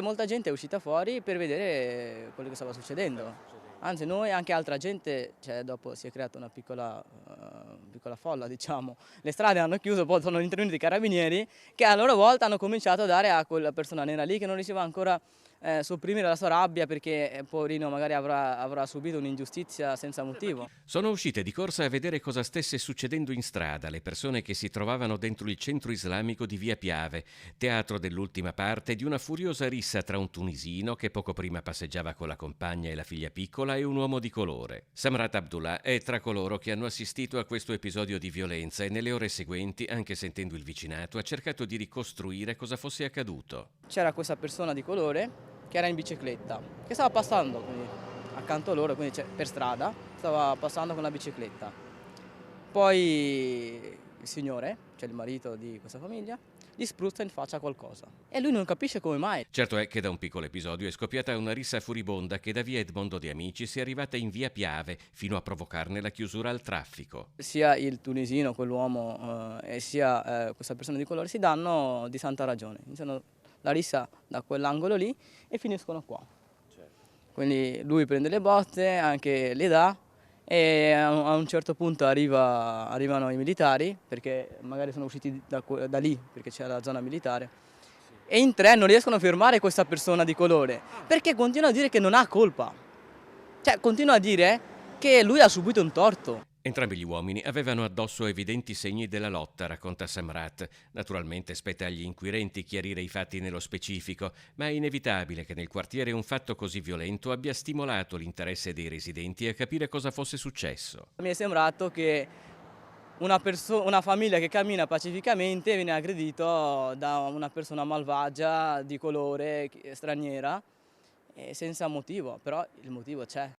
Molta gente è uscita fuori per vedere quello che stava succedendo. Anzi noi, anche altra gente, cioè dopo si è creata una piccola folla diciamo. Le strade hanno chiuso, poi sono intervenuti i carabinieri che a loro volta hanno cominciato a dare a quella persona nera lì che non riusciva ancora sopprimere la sua rabbia perché poverino magari avrà subito un'ingiustizia senza motivo. Sono uscite di corsa a vedere cosa stesse succedendo in strada le persone che si trovavano dentro il centro islamico di Via Piave, teatro dell'ultima parte di una furiosa rissa tra un tunisino che poco prima passeggiava con la compagna e la figlia piccola e un uomo di colore. Samrat Abdullah è tra coloro che hanno assistito a questo episodio di violenza e nelle ore seguenti, anche sentendo il vicinato, ha cercato di ricostruire cosa fosse accaduto. C'era questa persona di colore che era in bicicletta, che stava passando quindi, accanto a loro, quindi per strada, stava passando con la bicicletta. Poi il signore, cioè il marito di questa famiglia, gli spruzza in faccia qualcosa e lui non capisce come mai. Certo è che da un piccolo episodio è scoppiata una rissa furibonda che da via Edmondo de Amicis è arrivata in via Piave fino a provocarne la chiusura al traffico. Sia il tunisino, quell'uomo, e sia questa persona di colore si danno di santa ragione. Iniziano la rissa da quell'angolo lì e finiscono qua. Quindi lui prende le botte, anche le dà e a un certo punto arrivano i militari, perché magari sono usciti da lì, perché c'era la zona militare, e in tre non riescono a fermare questa persona di colore, perché continua a dire che non ha colpa. Cioè continua a dire che lui ha subito un torto. Entrambi gli uomini avevano addosso evidenti segni della lotta, racconta Samrat. Naturalmente spetta agli inquirenti chiarire i fatti nello specifico, ma è inevitabile che nel quartiere un fatto così violento abbia stimolato l'interesse dei residenti a capire cosa fosse successo. Mi è sembrato che una famiglia che cammina pacificamente viene aggredito da una persona malvagia di colore straniera senza motivo, però il motivo c'è.